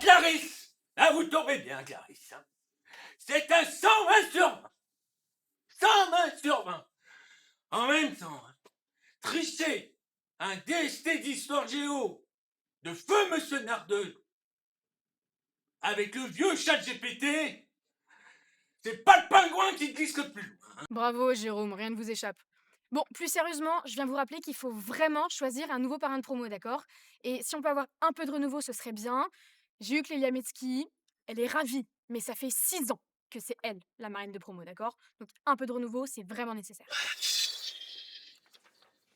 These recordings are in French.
Clarisse! Ah, vous tombez bien, Clarisse. Hein. C'est un 120 sur 20. 120 sur 20. En même temps, hein, tricher un DST d'histoire géo de feu Monsieur Nardeux avec le vieux chat GPT, c'est pas le pingouin qui glisse le plus loin. Bravo Jérôme, rien ne vous échappe. Bon, plus sérieusement, je viens vous rappeler qu'il faut vraiment choisir un nouveau parrain de promo, d'accord? Et si on peut avoir un peu de renouveau, ce serait bien. J'ai eu Clélia Metzky, elle est ravie, mais ça fait 6 ans que c'est elle, la marraine de promo, d'accord? Donc un peu de renouveau, c'est vraiment nécessaire.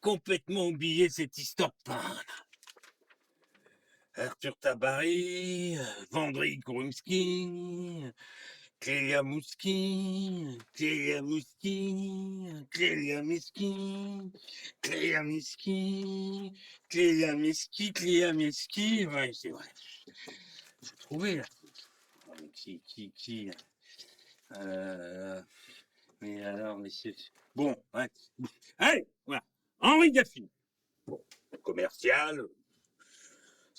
Complètement oublié cette histoire de pain. Arthur Tabary, Vendry Kurumski, Clélia Mouski, Clélia Mouski, Clélia Miski, Clélia Miski, Clélia Miski, Clélia Miski. Ouais, c'est vrai. J'ai trouvé là. Qui mais alors, messieurs. Bon, ouais. Allez, voilà. Henri Gaffine. Bon, commercial.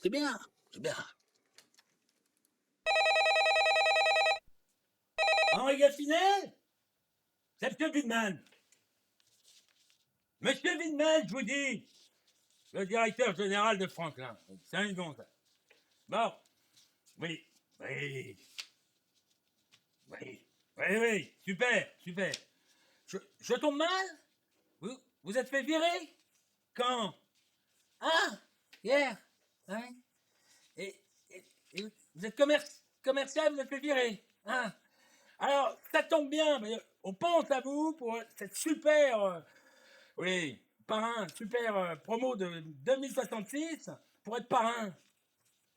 C'est bien, c'est bien. Henri Gaffinet? C'est Monsieur Widman. Monsieur Widman, je vous dis. Le directeur général de Franklin. C'est un bon, ça. Bon. Oui. Oui. Oui. Oui, oui. Super, super. Je tombe mal? Vous êtes fait virer? Quand? Ah, hier. Ouais. Et vous êtes commercial, vous êtes fait virer. Hein? Alors, ça tombe bien, mais on pense à vous pour cette super, oui, parrain, super promo de 2066 pour être parrain.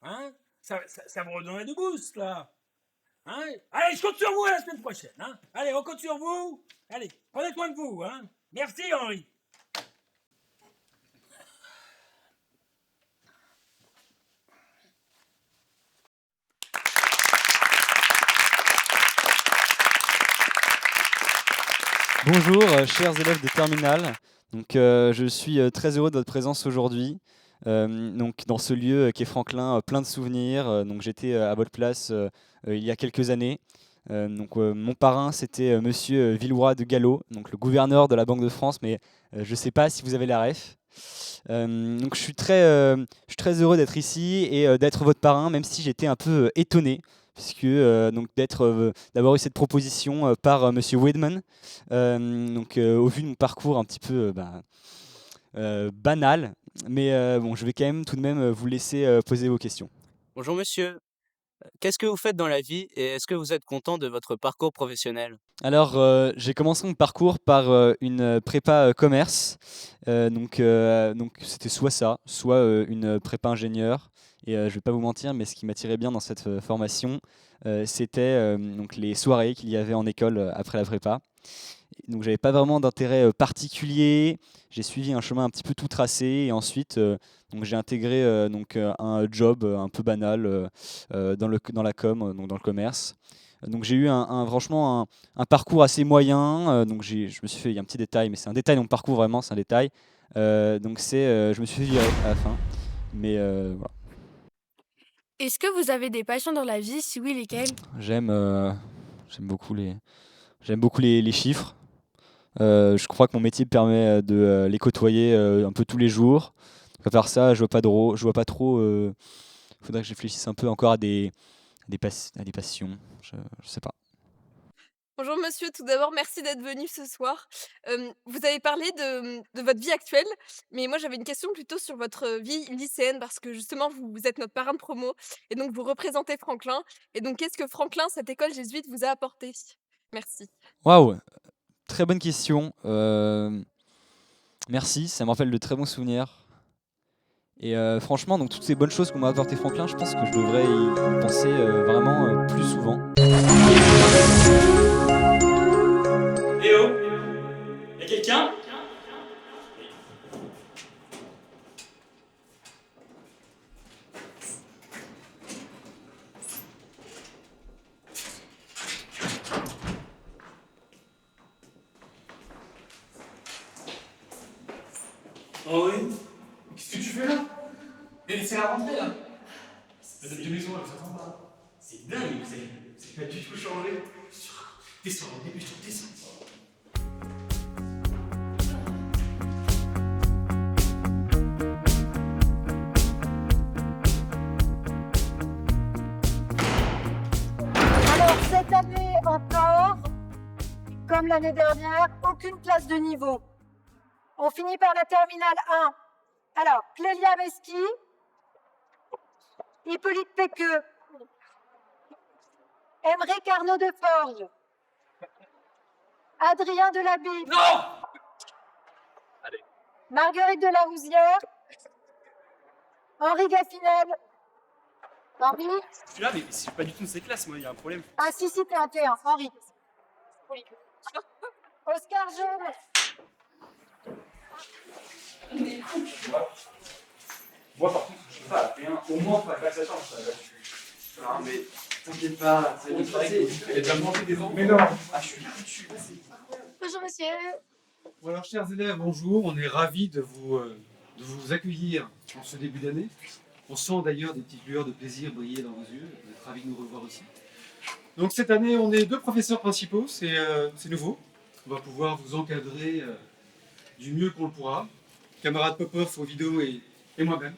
Hein? Ça vous redonnerait du boost, là. Hein? Allez, je compte sur vous la semaine prochaine. Hein? Allez, on compte sur vous. Allez, prenez soin de vous. Hein? Merci, Henri. Bonjour, chers élèves de terminale. Donc, je suis très heureux de votre présence aujourd'hui. Donc, dans ce lieu qui est Franklin, plein de souvenirs. Donc, j'étais à votre place il y a quelques années. Mon parrain, c'était Monsieur Villeroy de Gallo, donc le gouverneur de la Banque de France, mais je ne sais pas si vous avez la ref. Donc, je suis très heureux d'être ici et d'être votre parrain, même si j'étais un peu étonné puisque d'avoir eu cette proposition par Monsieur Weidman. Au vu de mon parcours un petit peu banal, mais bon, je vais quand même tout de même vous laisser poser vos questions. Bonjour monsieur, qu'est-ce que vous faites dans la vie et est-ce que vous êtes content de votre parcours professionnel? Alors, j'ai commencé mon parcours par une prépa commerce. Donc c'était soit ça, soit une prépa ingénieur. Et je vais pas vous mentir, mais ce qui m'attirait bien dans cette formation, c'était donc les soirées qu'il y avait en école après la prépa. Donc j'avais pas vraiment d'intérêt particulier. J'ai suivi un chemin un petit peu tout tracé et ensuite donc j'ai intégré un job un peu banal dans la com, donc dans le commerce. Donc j'ai eu franchement un parcours assez moyen. Je me suis fait, il y a un petit détail, mais c'est un détail dans mon parcours vraiment, c'est un détail. Je me suis fait virer à la fin. Mais voilà. Est-ce que vous avez des passions dans la vie? Si oui, lesquelles? J'aime j'aime beaucoup les chiffres. Je crois que mon métier me permet de les côtoyer un peu tous les jours. À part ça, je vois pas trop. Faudrait que je réfléchisse un peu encore à des passions. Je sais pas. Bonjour monsieur, tout d'abord merci d'être venu ce soir. Vous avez parlé de votre vie actuelle, mais moi j'avais une question plutôt sur votre vie lycéenne parce que justement vous êtes notre parrain de promo et donc vous représentez Franklin et donc qu'est-ce que Franklin, cette école jésuite vous a apporté? Merci. Waouh, très bonne question. Merci, ça me rappelle de très bons souvenirs. Et franchement, donc toutes ces bonnes choses qu'on m'a apporté Franklin, je pense que je devrais y penser vraiment plus souvent. Eh oh, y'a quelqu'un? Oh oui? Qu'est-ce que tu fais là? Mais c'est la rentrée là! La date de maison, elle s'attend pas. C'est dingue, c'est pas du tout changé. Descends, dépêche-toi, descends. Alors, cette année encore, comme l'année dernière, aucune classe de niveau. On finit par la terminale 1. Alors, Clélia Meski, Hippolyte Péqueux, Émeric Arnaud de Forge, Adrien Delabille, Non! Marguerite de la Rousière, Henri Gaffinel, Henri. Je suis là, mais c'est pas du tout de ces classes, moi, il y a un problème. Ah si, t'es un T1, Henri. Oscar Jaune. Moi, par contre, je sais pas, au moins, faut pas que ça change, ça. Non, mais t'inquiète pas, ça va passer. Il y a déjà mangé des enfants. Mais non. Ah, je suis là, Bonjour monsieur. Bon alors, chers élèves, bonjour. On est ravis de vous accueillir en ce début d'année. On sent d'ailleurs des petites lueurs de plaisir briller dans vos yeux. On est ravis de nous revoir aussi. Donc cette année, on est 2 professeurs principaux, c'est nouveau. On va pouvoir vous encadrer du mieux qu'on le pourra. Camarade Popov, Ovido et moi-même.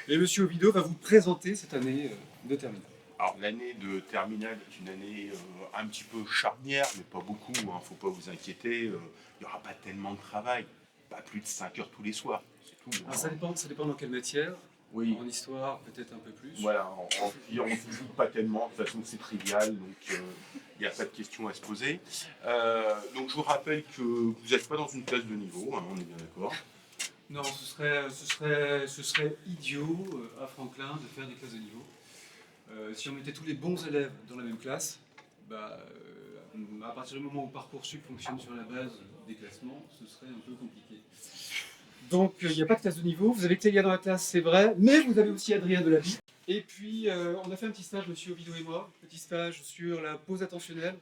Et Monsieur Ovido va vous présenter cette année de terminale. Alors l'année de terminale est une année un petit peu charnière, mais pas beaucoup, hein, faut pas vous inquiéter. Il n'y aura pas tellement de travail, pas plus de 5 heures tous les soirs, c'est tout. Alors, ça dépend dans quelle matière. Oui. En histoire, peut-être un peu plus. Voilà, en on ne joue pas tellement, de toute façon c'est trivial, donc il n'y a pas de questions à se poser. Donc je vous rappelle que vous n'êtes pas dans une classe de niveau, hein, on est bien d'accord. Non, ce serait idiot à Franklin de faire des classes de niveau. Si on mettait tous les bons élèves dans la même classe, à partir du moment où Parcoursup fonctionne sur la base des classements, ce serait un peu compliqué. Donc il n'y a pas de classe de niveau, vous avez Clélia dans la classe, c'est vrai, mais vous avez aussi Adrien Delabille. Et puis on a fait un petit stage, Monsieur Ovido et moi, petit stage sur la pause attentionnelle.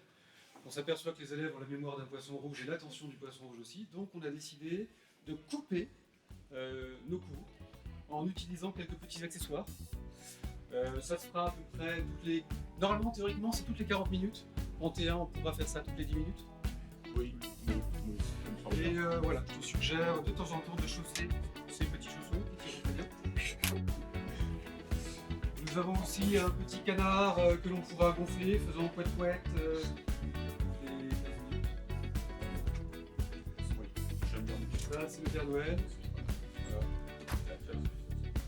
On s'aperçoit que les élèves ont la mémoire d'un poisson rouge et l'attention du poisson rouge aussi, donc on a décidé de couper nos cours en utilisant quelques petits accessoires. Ça se fera à peu près toutes les... Normalement, théoriquement, c'est toutes les 40 minutes. En T1, on pourra faire ça toutes les 10 minutes. Oui. Et voilà, je vous suggère de temps en temps de chausser ces petits chaussons qui tirent très bien. Nous avons aussi un petit canard que l'on pourra gonfler, faisant couette-couette. Ça, c'est le Père Noël.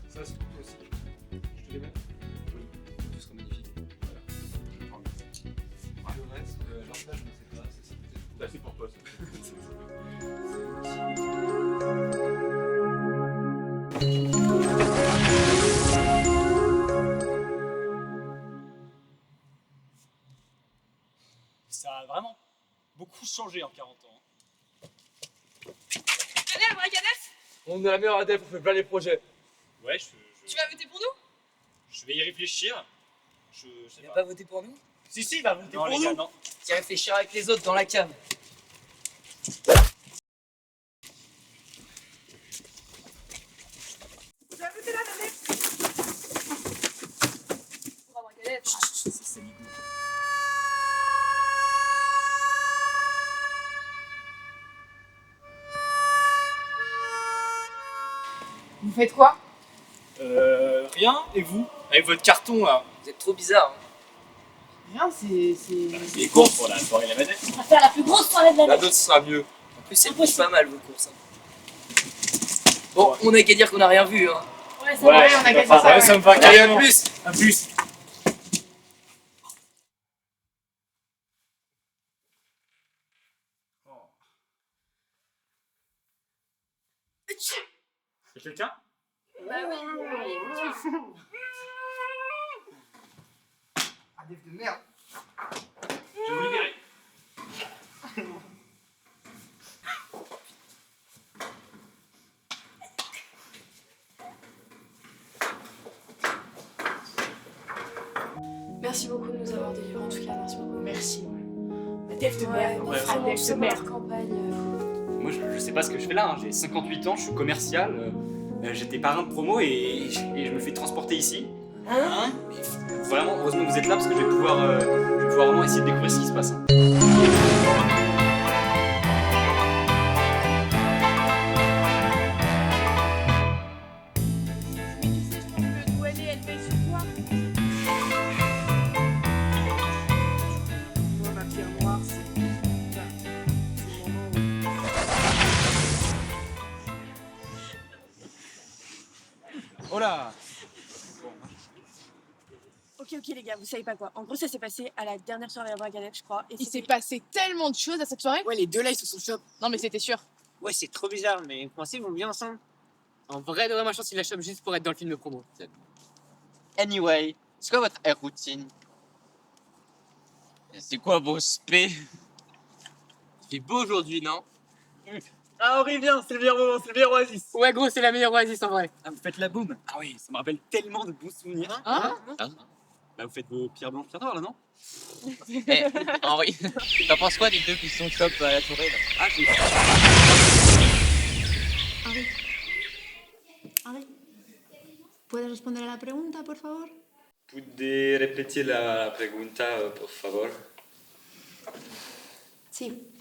Ça, c'est tout aussi. Je te les mets. Tout sera magnifique. Voilà. Le reste, l'emballage, je ne sais pas. C'est peut-être. C'est pour toi. Ça a vraiment beaucoup changé en 40 ans. Tenez, la braquette. On est la meilleure ADF, on fait plein les projets. Ouais, Tu vas voter pour nous? je vais y réfléchir. Je sais Il pas. va pas voter pour nous? Si, il va voter Non, pour les nous. gars, non. Qui réfléchira avec les autres dans la cave. Tu vas voter là, Nané? Pour la braquette. C'est Nico. Vous faites quoi? Rien, et vous? Avec votre carton là. Vous êtes trop bizarre. Rien, c'est. Les courses pour la soirée de la manette. On va faire la plus grosse soirée de La l'année. nôtre sera mieux. En plus, c'est pas mal vos courses. Bon, on a qu'à dire qu'on a rien vu. Hein. Ouais, c'est vrai, on a gagné ça. Ça me va Allez, carrément. à plus. À plus. C'est quelqu'un? Bah oui. ADF de merde. Je vais vous libérer. Merci beaucoup de nous avoir délivré en tout cas, merci beaucoup. Merci. ADF de merde. Ouais, ADF de c'est merde. votre campagne. Moi, je sais pas ce que je fais là, hein. J'ai 58 ans, je suis commercial, j'étais parrain de promo et je me fais transporter ici. Hein? Vraiment, heureusement que vous êtes là parce que je vais pouvoir vraiment essayer de découvrir ce qui se passe. Hein. Oh là! Ok, les gars, vous savez pas quoi. En gros, ça s'est passé à la dernière soirée à Bragadef, je crois. Et Il s'est passé tellement de choses à cette soirée. Ouais, les deux là, ils se sont chopés. Non, mais c'était sûr. Ouais, c'est trop bizarre, mais vous pensez qu'ils vont bien ensemble? En vrai, de vrai, moi, je pense qu'il la chope juste pour être dans le film de promo. Anyway, c'est quoi votre air routine? C'est quoi vos spé? Il fait beau aujourd'hui, non? Ah, Henri, viens, c'est le meilleur moment, c'est le meilleur oasis. Ouais, gros, c'est la meilleure oasis en vrai. Ah, vous faites la boum? Ah oui, ça me rappelle tellement de bons souvenirs. Hein? Bah, vous faites vos pierres blanches, pierres noires là, non? Eh, Henri, t'en penses quoi des deux qui sont chop à la tourée là? Ah, j'ai. Henri, ¿puedes responder a la pregunta, por favor? ¿Puede repetir la pregunta, por favor? Sí.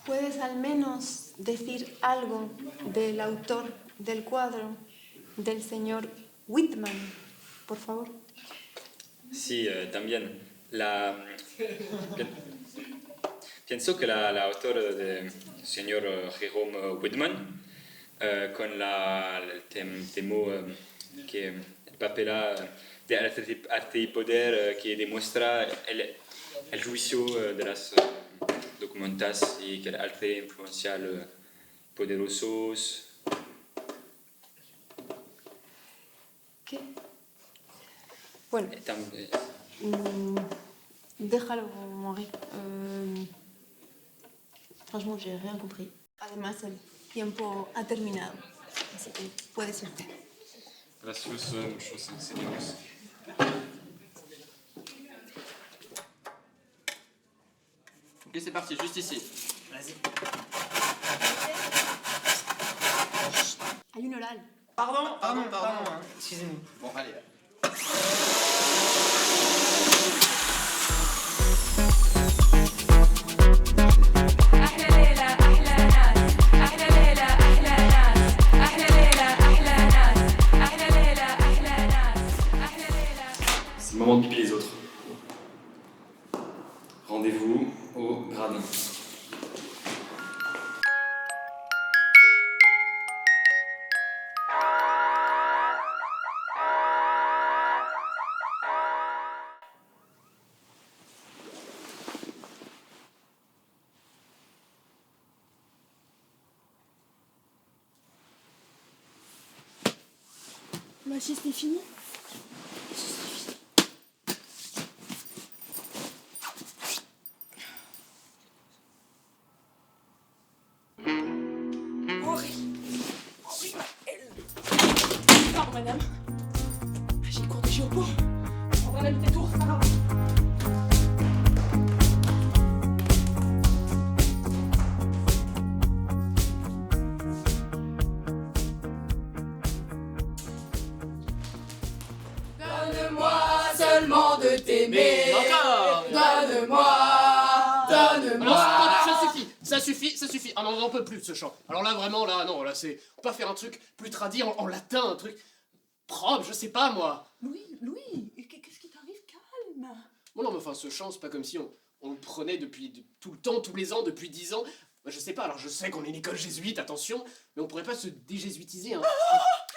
¿Puedes al menos decir algo del autor del cuadro, del señor Whitman, por favor? Sí, también. Pienso que la autora del señor Jerome Whitman, con el tema que el papel de arte y poder que demuestra el juicio de las documentas y que el arte influencia los poderosos. ¿Qué? Bueno. Déjalo, Henri. Franchement, j'ai rien compris. Además, el tiempo ha terminado. Así que puedes irte. Gracias, muchos señores. Ok, c'est parti, juste ici. Vas-y. Hay un oral. Pardon. Excusez-moi. Bon, allez. C'est le moment de piper les autres. Rendez-vous au gradin. Ma sieste est finie. Pardon, madame. J'ai le cours de géopo. On va même tes tours, c'est pas grave. Donne-moi seulement de t'aimer. Encore. Donne-moi. Alors, stop, ça suffit. Ah non, on n'en peut plus de ce chant. Alors là, vraiment, là, non, là, c'est. On peut pas faire un truc plus tradit en latin, un truc propre, je sais pas, moi. Louis, qu'est-ce qui t'arrive? Calme. Bon, non, mais enfin, ce chant, c'est pas comme si on le prenait tout le temps, tous les ans, depuis 10 ans. Bah, je sais pas, alors je sais qu'on est une école jésuite, attention, mais on pourrait pas se dégésuitiser, hein.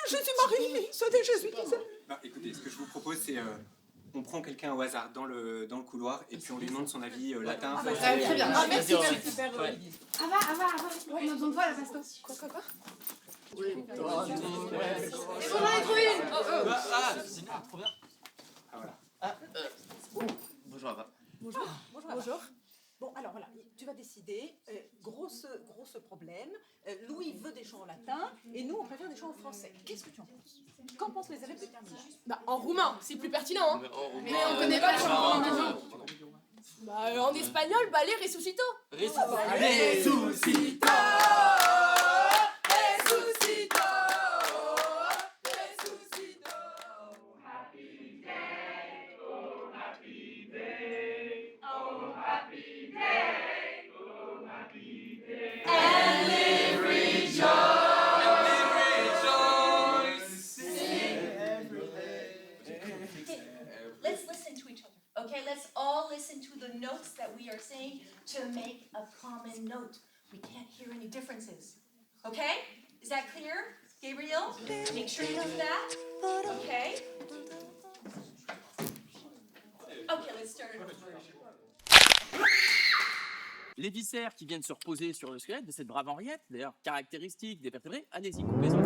Jésus-Marie, ça dégésuitisé. Bah, écoutez, ce que je vous propose, c'est on prend quelqu'un au hasard dans le couloir et puis on lui demande son avis latin. Très bien. Ah, merci, Vas-y, c'est super. ouais. Ava, on a besoin de toi, la pasto. Quoi Oui. Et vous en avez trouvé une. Trop bien. Ah, voilà. Bonjour, Ava. Bonjour. Bon, alors voilà, tu vas décider. Grosse problème. Louis veut des chants en latin et nous, on préfère des chants en français. Qu'est-ce que tu en penses? Qu'en pensent les élèves de terminale? Bah, en roumain, c'est plus pertinent, hein. Mais Mais on connaît pas le chant en roumain. Bah, en espagnol, ballet resucito. Resucito. Happy notes that we are saying to make a common note. We can't hear any differences. Okay? Is that clear, Gabriel? Make sure you know that. Okay? Okay, let's start it over. Les viscères qui viennent se reposer sur le squelette de cette brave Henriette, d'ailleurs caractéristique des vertébrés, allez-y, coupez-en.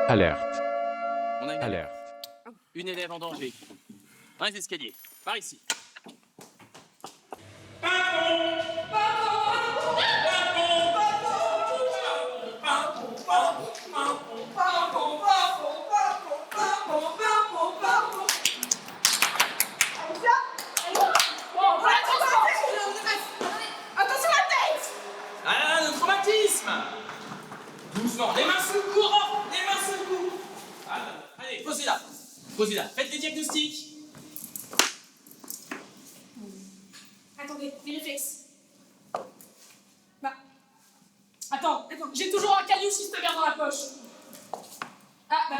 Alerte. On a une Alerte. Une élève en danger. Dans les escaliers, par ici. Ah, le traumatisme! Doucement, les mains sous le courant, les mains sous le cou. Allez, posez là. Posez là. Faites les diagnostics. Attendez, les réflexes. Bah. Attends, j'ai toujours un caillou systémaire dans la poche. Ah, bah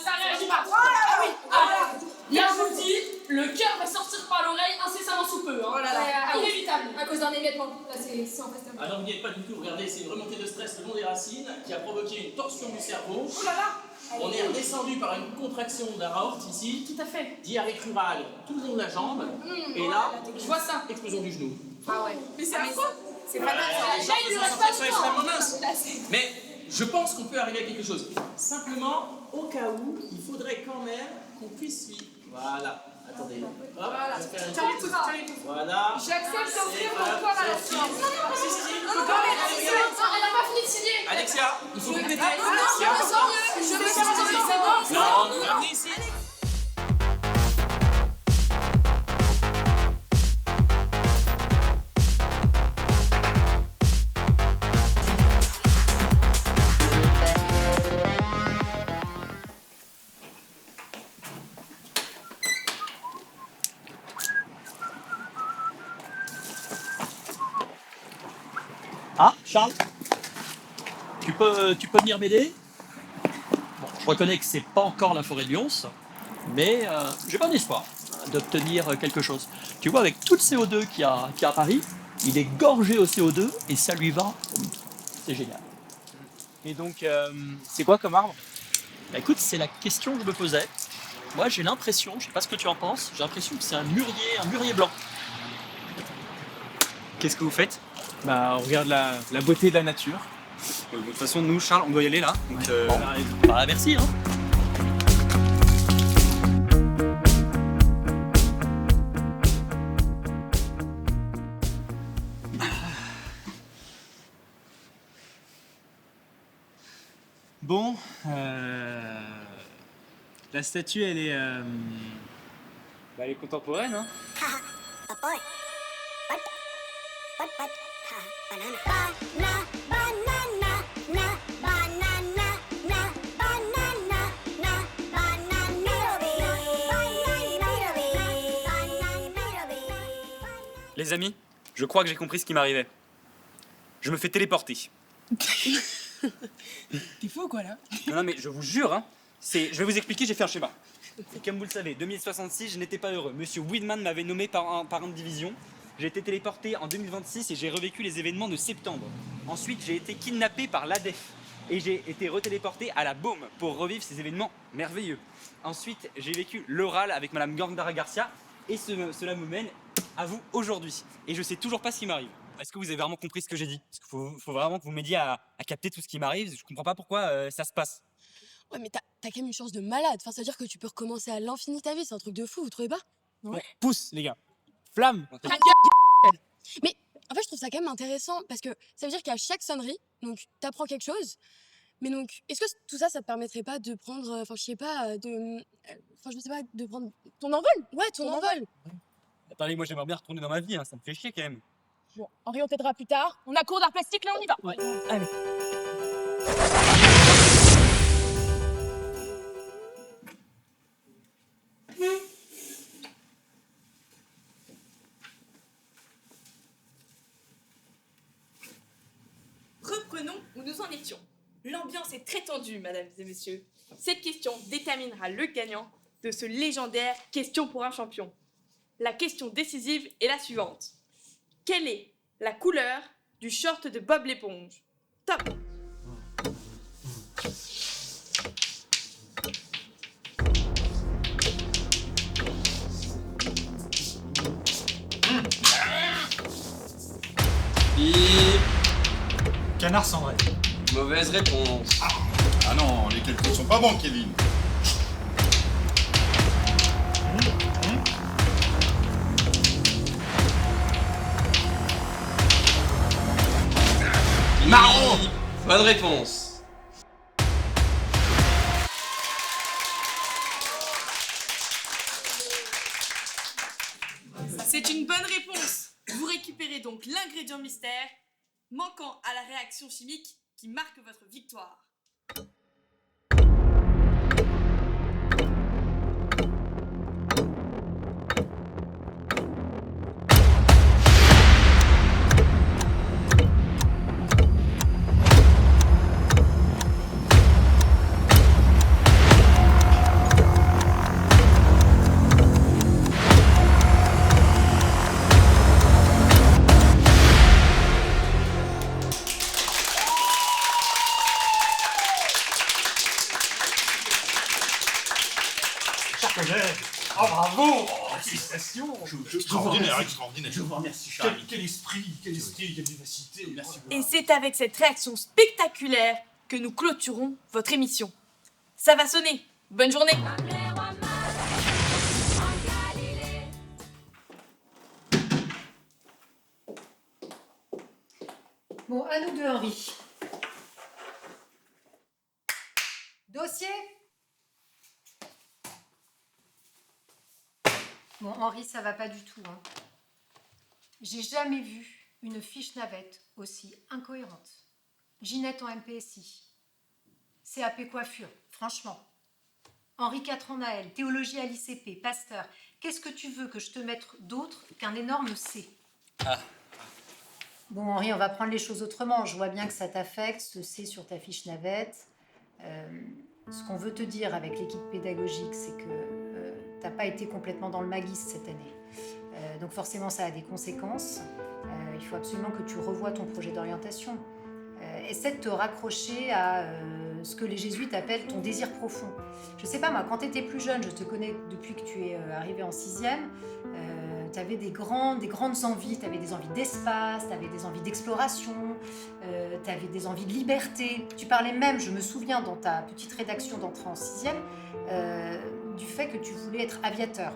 ça réagit pas. Ah oui, là je vous dis, le cœur va sortir par l'oreille incessamment sous peu. Hein. Oh là là. Inévitable. À cause d'un événement. Là, c'est en fait. Alors vous n'y êtes pas du tout, regardez, c'est une remontée de stress le long des racines qui a provoqué une torsion du cerveau. Oh là là. On est redescendu par une contraction de la aorte ici. Tout à fait. Diarrhée crurale tout le long de la jambe. Et là, je vois ça. Explosion du genou. Ah ouais. Mais c'est affreux. C'est vraiment. Les gens il sont reste pas de extrêmement temps. minces. Mais je pense qu'on peut arriver à quelque chose. Simplement, au cas où, il faudrait quand même qu'on puisse suivre. Voilà. Attendez. Hop, Voilà. je vais faire une Tiens les petite- pouces, tiens les pouces. Voilà. J'accepte d'offrir C'est mon hop, corps à la c'est science. fini. Si, si, si. Non, elle a pas fini de signer. Alexia, il faut compléter. Ah, non, Alexia. je me sens mieux. Je me sens mieux, c'est bon. Non, venez ici. Ah, Charles, tu peux venir m'aider? Bon, je reconnais que c'est pas encore la forêt de Lyons, mais j'ai bon espoir d'obtenir quelque chose. Tu vois, avec tout le CO2 qu'il y a à Paris, il est gorgé au CO2 et ça lui va. C'est génial. Et donc, c'est quoi comme arbre? Bah, écoute, c'est la question que je me posais. Moi, j'ai l'impression, je sais pas ce que tu en penses, j'ai l'impression que c'est un mûrier blanc. Qu'est-ce que vous faites? Bah, on regarde la beauté de la nature. De toute façon, nous, Charles, on doit y aller là. Donc, Bah, merci. Hein. Bon, la statue, elle est... Bah, elle est contemporaine, hein. Les amis, je crois que j'ai compris ce qui m'arrivait. Je me fais téléporter. T'es fou quoi là? Non, mais je vous jure, hein, je vais vous expliquer, j'ai fait un schéma. Et comme vous le savez, 2066, je n'étais pas heureux. Monsieur Whitman m'avait nommé parrain de division. J'ai été téléporté en 2026 et j'ai revécu les événements de septembre. Ensuite, j'ai été kidnappé par l'ADEF et j'ai été retéléporté à la Baume pour revivre ces événements merveilleux. Ensuite, j'ai vécu l'oral avec Madame Gandara Garcia et cela me mène à vous aujourd'hui. Et je sais toujours pas ce qui m'arrive. Est-ce que vous avez vraiment compris ce que j'ai dit? Parce qu'il faut vraiment que vous m'aidiez à capter tout ce qui m'arrive. Je comprends pas pourquoi ça se passe. Ouais, mais t'as quand même une chance de malade. Enfin, ça veut dire que tu peux recommencer à l'infini ta vie. C'est un truc de fou, vous trouvez pas? Bon, pousse, les gars. Flamme. Mais en fait, je trouve ça quand même intéressant parce que ça veut dire qu'à chaque sonnerie, donc t'apprends quelque chose. Mais donc, est-ce que tout ça, ça te permettrait pas de prendre, enfin, je sais pas, je sais pas, de prendre ton envol? Ouais, ton envol. Attendez, moi j'aimerais bien retourner dans ma vie, hein, ça me fait chier quand même. Bon, Henri, on t'aidera plus tard. On a cours d'art plastique, là on y va. Ouais, allez. Reprenons où nous en étions. L'ambiance est très tendue, mesdames et messieurs. Cette question déterminera le gagnant de ce légendaire Question pour un champion. La question décisive est la suivante. Quelle est la couleur du short de Bob l'éponge? Top! Canard cendré. Mauvaise réponse. Ah non, les calculs sont pas bons, Kevin. Marron. Bonne réponse. C'est une bonne réponse. Vous récupérez donc l'ingrédient mystère manquant à la réaction chimique qui marque votre victoire. Chers collègues, oh bravo, félicitations. Extraordinaire, extraordinaire. Je vous remercie, Charlie. Quel esprit, quelle vivacité. Merci beaucoup. Et c'est avec cette réaction spectaculaire que nous clôturons votre émission. Ça va sonner. Bonne journée. Bon, à nous deux, Henri. Dossier? Bon, Henri, ça va pas du tout, hein. J'ai jamais vu une fiche navette aussi incohérente. Ginette en MPSI. CAP coiffure, franchement. Henri 4 en AL, théologie à l'ICP, pasteur. Qu'est-ce que tu veux que je te mette d'autre qu'un énorme C? Ah. Bon, Henri, on va prendre les choses autrement. Je vois bien que ça t'affecte, ce C sur ta fiche navette. Ce qu'on veut te dire avec l'équipe pédagogique, c'est que t'as pas été complètement dans le maguis cette année. Donc forcément, ça a des conséquences. Il faut absolument que tu revoies ton projet d'orientation. Essaie de te raccrocher à ce que les jésuites appellent ton désir profond. Je sais pas, moi, quand tu étais plus jeune, je te connais depuis que tu es arrivé en 6e, tu avais des grandes envies, tu avais des envies d'espace, tu avais des envies d'exploration, tu avais des envies de liberté. Tu parlais même, je me souviens, dans ta petite rédaction d'entrée en 6e, du fait que tu voulais être aviateur.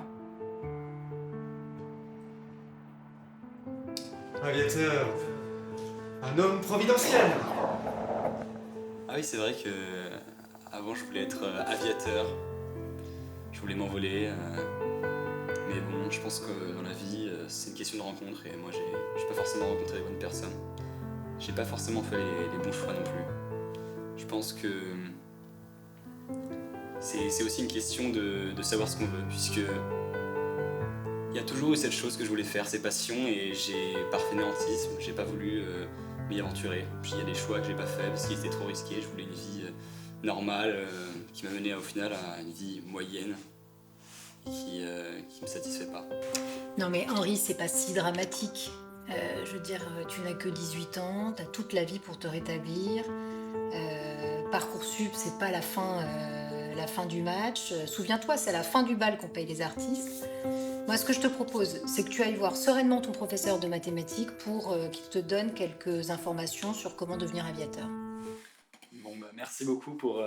Aviateur, un homme providentiel. Ah oui, c'est vrai que avant je voulais être aviateur, je voulais m'envoler, mais bon, je pense que dans la vie, c'est une question de rencontre et moi j'ai pas forcément rencontré les bonnes personnes. J'ai pas forcément fait les bons choix non plus. Je pense que c'est aussi une question de savoir ce qu'on veut, puisque il y a toujours eu cette chose que je voulais faire, ces passions, et j'ai par fainéantisme, j'ai pas voulu m'y aventurer. Puis il y a des choix que j'ai pas fait parce qu'ils étaient trop risqués. Je voulais une vie normale qui m'a mené au final à une vie moyenne qui me satisfait pas. Non mais Henri, c'est pas si dramatique. Je veux dire, tu n'as que 18 ans, tu as toute la vie pour te rétablir. Parcoursup, c'est pas la fin du match. Souviens-toi, c'est à la fin du bal qu'on paye les artistes. Moi, ce que je te propose, c'est que tu ailles voir sereinement ton professeur de mathématiques pour qu'il te donne quelques informations sur comment devenir aviateur. Bon, bah, merci beaucoup pour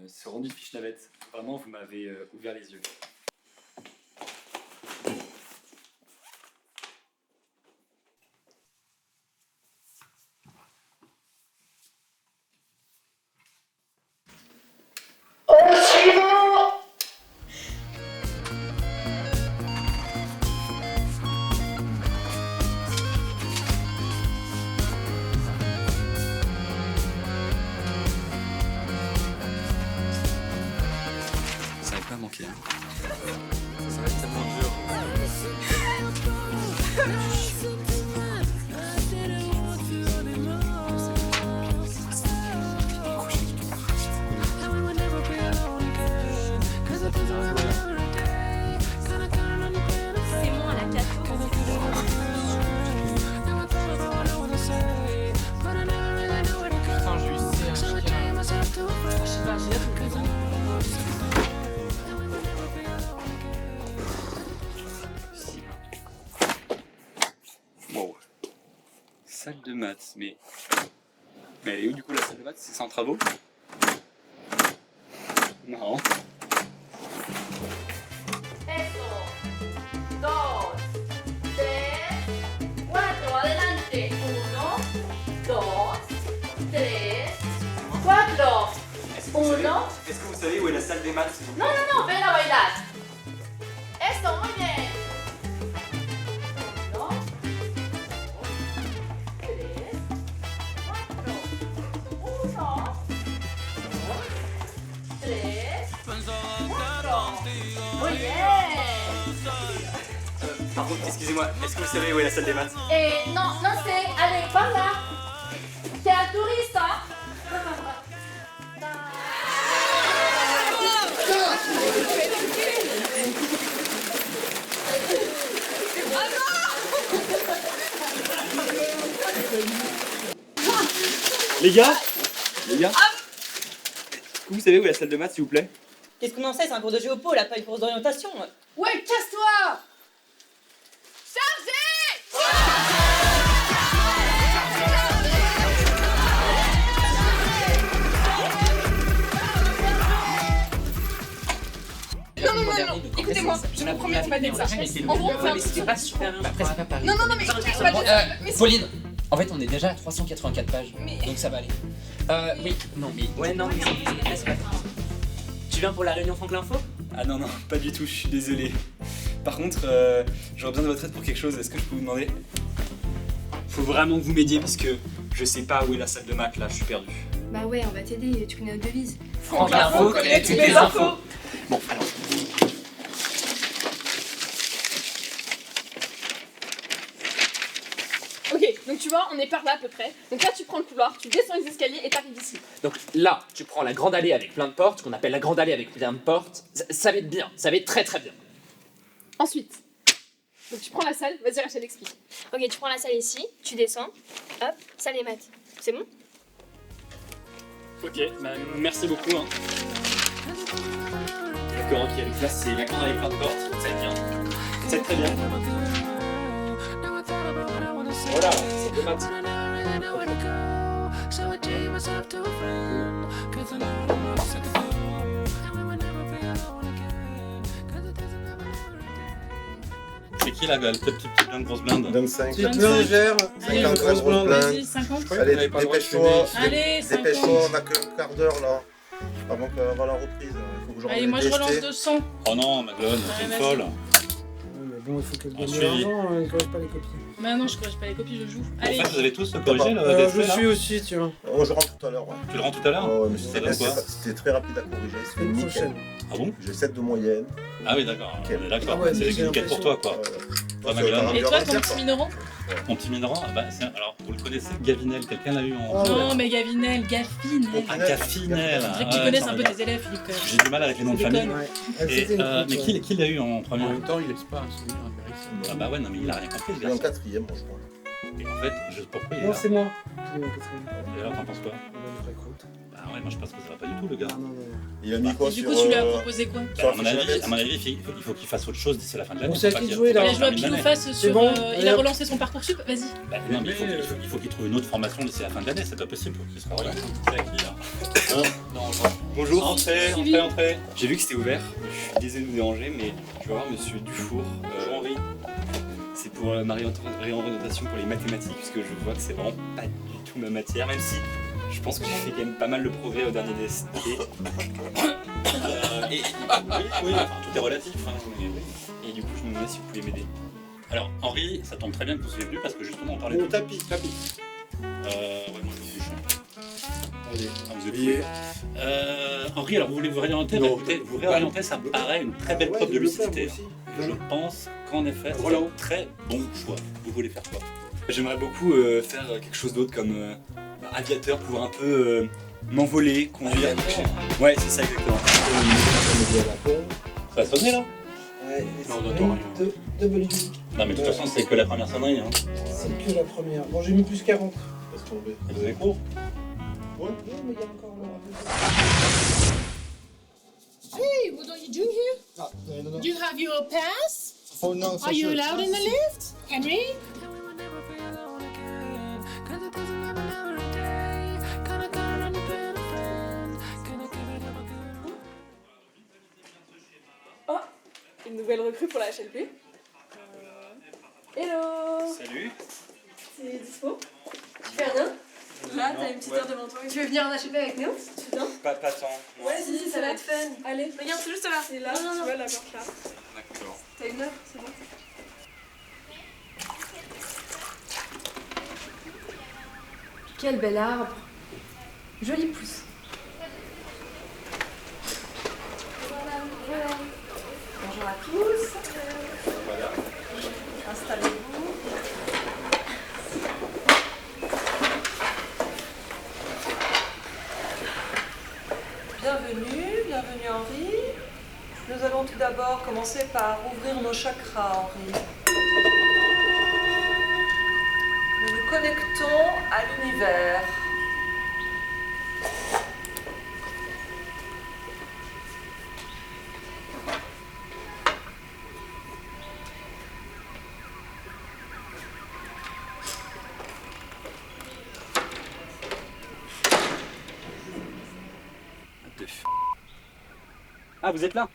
ce rendu de fiche navette. Vraiment, vous m'avez ouvert les yeux. Ça va pas manquer. Ça va être tellement dur. de maths, mais elle est où du coup la salle de maths? C'est sans travaux? Marrant. 1, 2, 3, 4, adelante. 1, 2, 3, 4. Est-ce que vous savez où est la salle des maths? No, no, no, ven a bailar. Eso, muy bien. 1, 2, 3, 4. 1, 2, 3, 4. Muy bien. Par contre, excusez-moi, est-ce que vous savez où est la salle des maths? No, no sé. Allez, par là. T'es un touriste, hein? Les gars, est-ce que vous savez où est la salle de maths, s'il vous plaît? Qu'est-ce qu'on en sait? C'est un cours de géopo, là, pas une course d'orientation. Ouais, casse-toi! Non, non, non, non, écoutez-moi, je vous promets, c'est pas net ça. En gros, mais c'était pas super. Après, c'est pas pareil. Non, non, non, mais écoutez, c'est pas net ça. Mais Pauline, en fait, on est déjà à 384 pages, donc ça va aller. Oui, non, mais. Ouais, non, mais. Laisse pas. Tu viens pour la réunion Franklin Info? Ah non, non, pas du tout, je suis désolé. Par contre, j'aurais besoin de votre aide pour quelque chose, est-ce que je peux vous demander? Faut vraiment que vous m'aidiez parce que je sais pas où est la salle de maths là, je suis perdu. Bah ouais, on va t'aider, tu connais notre devise. Franklin Info connaît toutes les infos. Bon, alors. Ok, donc tu vois, on est par là à peu près. Donc là, tu prends le couloir, tu descends les escaliers et t'arrives ici. Donc là, tu prends la grande allée avec plein de portes, qu'on appelle la grande allée avec plein de portes. Ça va être bien, ça va être très très bien. Ensuite, donc tu prends la salle, vas-y Rachel, explique. Ok, tu prends la salle ici, tu descends, hop, salle des maths. C'est bon? Ok, bah, merci beaucoup. Hein. D'accord, ok, donc là c'est la grande avec plein de portes, ça va être bien. Ça va être très bien. Voilà, c'est de maths. C'est qui la petite blinde, grosse blinde? 25. Petite lingère, 50 grosse blinde. Vas-y, 50. Allez, dépêche-toi. Allez, 50. Dépêche-toi, on a que un quart d'heure là. Avant la reprise. Il faut que je Allez, moi je relance 200. Oh non, Maglone, t'es une folle. Mais bon, il faut qu'elle donne de suivi. l'argent, elle ne corrige pas les copies. Bah non, je corrige pas les copies, je joue. En Allez. fait, vous avez tous corrigé le Je DSP, là suis aussi, tu vois. Oh, je rentre tout à l'heure. Ouais. Tu le rends tout à l'heure? Oh, ouais, mais Ça donne quoi? c'était très rapide à corriger. C'était Semaine nickel. prochaine. Ah bon? J'ai 7 de moyenne. Ah oui, d'accord, on est d'accord. Ah ouais, C'est j'ai nickel pour toi, quoi. Toi, Maglone. Et toi, ton petit minorant? Mon petit minérant, bah, alors, vous le connaissez, Gavinel, quelqu'un l'a eu en... Non, mais Gavinel, Gaffinel. Ah, Gaffinel. Je dirais que tu connaisses un peu tes élèves, Philippe. quand même. J'ai du mal avec les noms de Tu famille. déconnes. Ouais. Mais qui l'a eu en premier? En même temps, il laisse pas un souvenir intéressant. Ah bah ouais, non mais il a rien compris, ce Il est en garçon. 4ème, je crois. Et en fait, pourquoi il est Non, là? c'est moi. qui est en quatrième. Et alors, t'en penses quoi? On a une vraie croûte. Bah ouais, moi je pense que ça va pas du tout, le gars. Il a mis quoi Et du sur... coup, tu lui as proposé quoi? Bah, à mon avis, il faut qu'il fasse autre chose d'ici la fin de l'année. On sait à Faut pas qui qu'il- jouer, faut pas là. Il a qu'il joué à termine pile ou l'année. face sur. bon, Il a allez, relancé son Parcoursup, vas-y. Bah, non, mais il faut qu'il trouve une autre formation d'ici la fin de l'année, c'est pas possible, faut qu'il se réoriente. C'est à qui là? Bonjour. Entrez. J'ai vu que c'était ouvert, je suis désolé de vous déranger, mais je vais voir monsieur Dufour. Henri. C'est pour ma réorientation pour les mathématiques, puisque je vois que c'est vraiment pas du tout ma matière, même si je pense que j'ai fait quand même pas mal de progrès au dernier DST. Oui, enfin, tout est relatif. Hein, mais oui. Et du coup, je me demandais si vous pouviez m'aider. Alors, Henri, ça tombe très bien que vous soyez venu parce que justement on parlait Bon, de... tapis. Ouais, moi je suis chaud. Allez. Ah, vous êtes cool. Henri, alors vous voulez vous réorienter? Bah, écoutez, vous réorienter, ça me paraît une très belle preuve de lucidité. Je pense qu'en effet, c'est un très bon choix. Vous voulez faire quoi? J'aimerais beaucoup faire quelque chose d'autre comme aviateur, pouvoir un peu m'envoler, conduire. Ouais, c'est ça exactement. Ça va sonner là? Ouais, Non, on entend rien. double U. Non, mais de toute façon, c'est que la première sonnerie. Hein. C'est que la première. Bon, j'ai mis plus 40. Laisse tomber. Et vous avez cours? Ouais, mais il y a encore Hey, what are you doing here? Ah, non, non. Do you have your pass? Oh, non, Are you allowed in the lift? Henry? une nouvelle recrue pour la HLP. Hello. Salut. T'es dispo? Tu fais rien? Là, t'as une petite heure devant toi. Tu veux venir en HLP avec nous? Tu viens? Pas tant. non. Ouais, si, ça va être fun. Allez, regarde, c'est juste là. C'est là, tu vois, la porte là. D'accord. T'as une heure, c'est bon. Quel bel arbre. Jolie pousse. Voilà. Bonjour à tous. Voilà. Installez-vous. Bienvenue Henri. Nous allons tout d'abord commencer par ouvrir nos chakras, Henri. Nous nous connectons à l'univers. Ah, vous êtes là?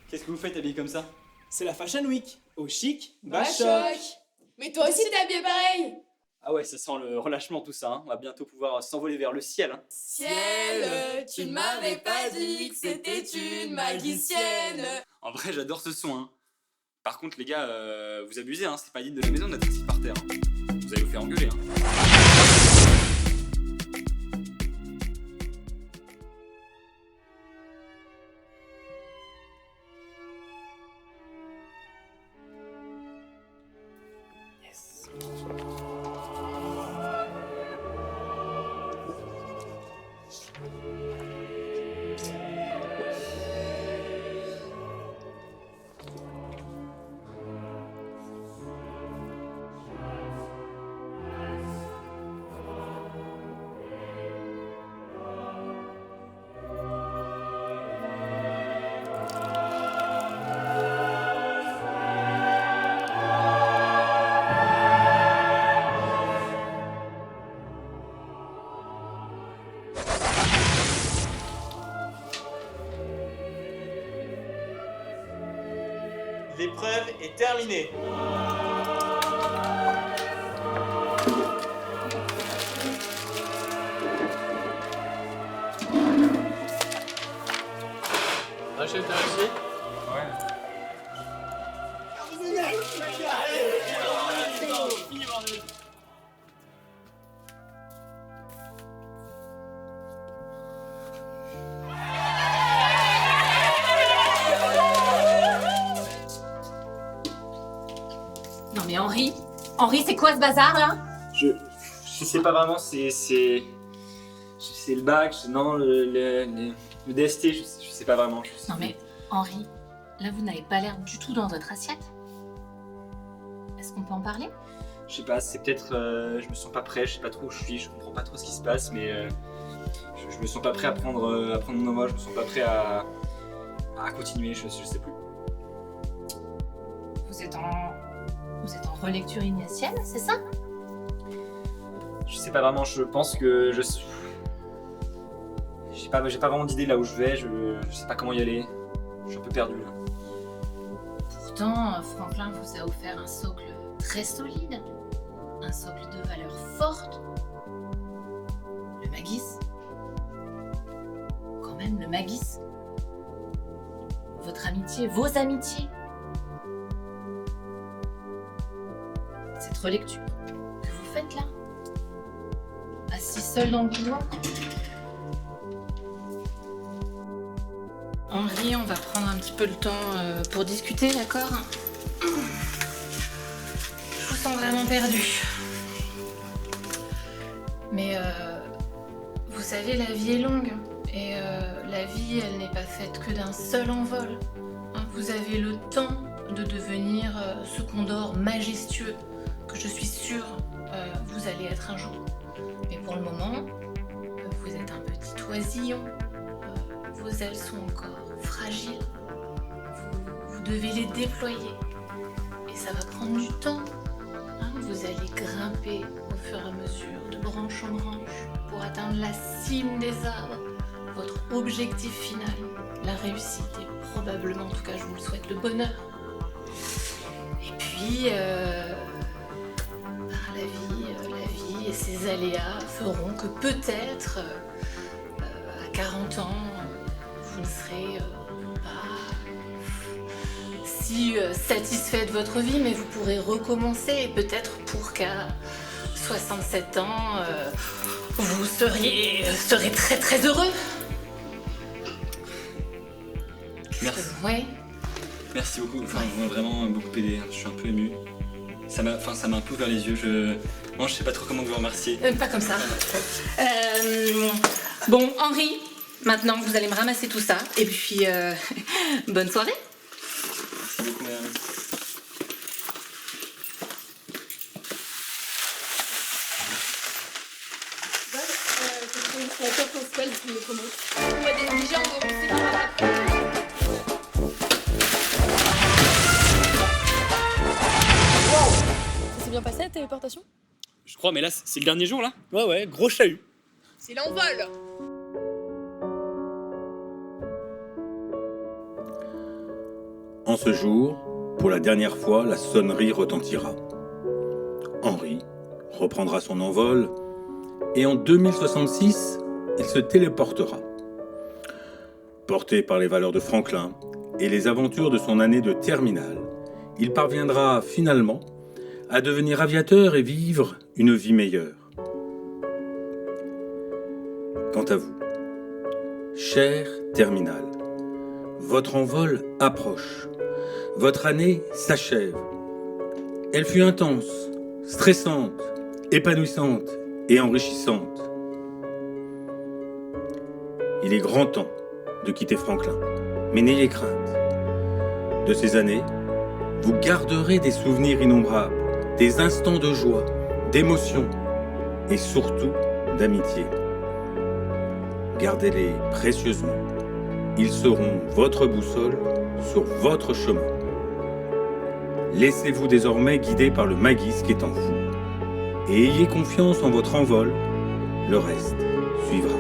Qu'est-ce que vous faites habillé comme ça? C'est la Fashion Week. Au chic, Bah choc. Mais toi aussi t'es habillé pareil. Ah ouais, ça sent le relâchement tout ça, hein. On va bientôt pouvoir s'envoler vers le ciel. Hein. Ciel, tu ne m'avais pas dit que c'était une magicienne. En vrai, j'adore ce son. Hein. Par contre, les gars, vous abusez, hein. C'est pas digne de la maison d'être assis par terre. Hein. Vous allez vous faire engueuler. Hein. L'épreuve est terminée. Rachel, t'as réussi? Ouais. Non mais Henri, c'est quoi ce bazar là? Je sais pas vraiment, c'est le bac, non, le DST, je sais pas vraiment. Non mais Henri, là vous n'avez pas l'air du tout dans votre assiette. Est-ce qu'on peut en parler? Je sais pas, c'est peut-être, je me sens pas prêt, je sais pas trop où je suis, je comprends pas trop ce qui se passe, mais je me sens pas prêt à prendre mon envol, je me sens pas prêt à continuer, je sais plus. Vous êtes en relecture ignatienne, c'est ça? Je sais pas vraiment, je pense que j'ai pas vraiment d'idée là où je vais, je sais pas comment y aller, je suis un peu perdu là. Pourtant, Franklin vous a offert un socle très solide, un socle de valeurs fortes. Le Magis. Quand même, le Magis. Votre amitié, vos amitiés. Cette relecture que vous faites là, assis seul dans le couloir. Henri, on va prendre un petit peu le temps pour discuter, d'accord? Je vous sens vraiment perdu. Mais vous savez, la vie est longue. Et la vie, elle n'est pas faite que d'un seul envol. Hein, vous avez le temps de devenir ce condor majestueux que je suis sûre vous allez être un jour. Mais pour le moment, vous êtes un petit oisillon. Vos ailes sont encore fragiles. Vous devez les déployer. Et ça va prendre du temps. Hein, vous allez grimper au fur et à mesure de branche en branche pour atteindre la cime des arbres. Votre objectif final, la réussite est probablement, en tout cas je vous le souhaite, le bonheur. Et puis, la vie et ses aléas feront que peut-être, à 40 ans, vous ne serez pas si satisfait de votre vie, mais vous pourrez recommencer, et peut-être pour qu'à 67 ans, vous serez très très heureux. Merci. Oui. Merci beaucoup, enfin, vous m'avez vraiment beaucoup aidé, je suis un peu ému. Ça m'a un peu ouvert les yeux, moi je sais pas trop comment vous remercier. Pas comme ça. Bon, Henri, maintenant vous allez me ramasser tout ça, et puis bonne soirée. Merci beaucoup, madame. C'est la carte principale qui me commence. On m'a déjà enregistré par là. Ça s'est bien passé la téléportation? Je crois, mais là, c'est le dernier jour, là? Ouais, gros chahut. C'est l'envol. En ce jour, pour la dernière fois, la sonnerie retentira. Henri reprendra son envol et en 2066, il se téléportera. Porté par les valeurs de Franklin et les aventures de son année de terminale, il parviendra finalement à devenir aviateur et vivre une vie meilleure. Quant à vous, cher terminal, votre envol approche. Votre année s'achève. Elle fut intense, stressante, épanouissante et enrichissante. Il est grand temps de quitter Franklin, mais n'ayez crainte. De ces années, vous garderez des souvenirs innombrables, des instants de joie, d'émotion et surtout d'amitié. Gardez-les précieusement. Ils seront votre boussole sur votre chemin. Laissez-vous désormais guider par le Magus qui est en vous. Et ayez confiance en votre envol, le reste suivra.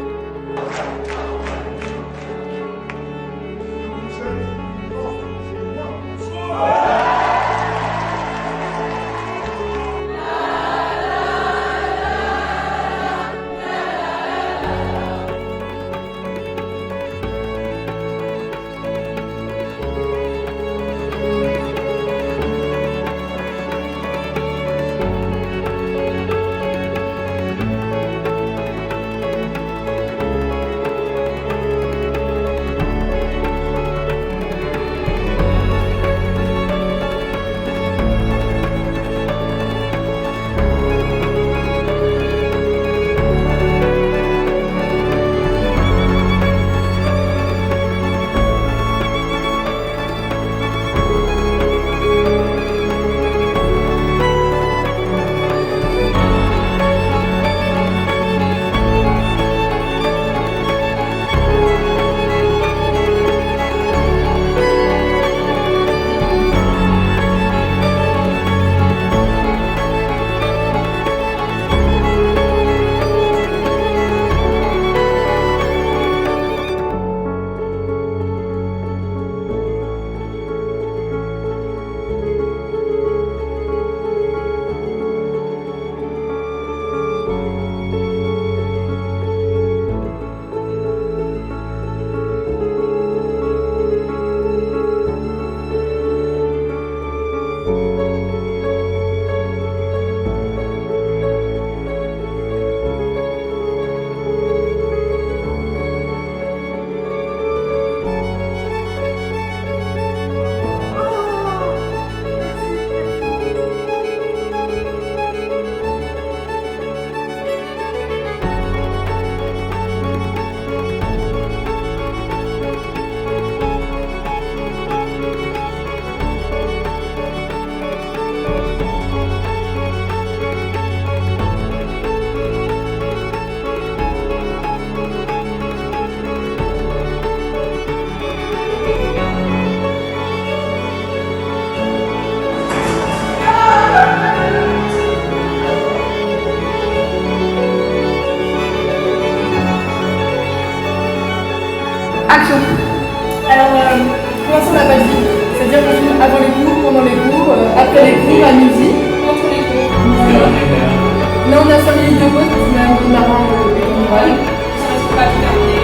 Action. Alors, Pour l'instant, on n'a pas de vie. C'est-à-dire qu'on filme avant les cours, pendant les cours, après les cours, à midi, entre les cours. Là, on a 5 minutes de pause parce qu'on a un peu marrant et moral. Ça reste pas terminé.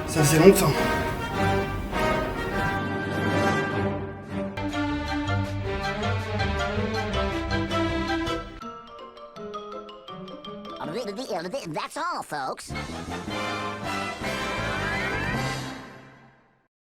Ça faisait longtemps. That's all, folks.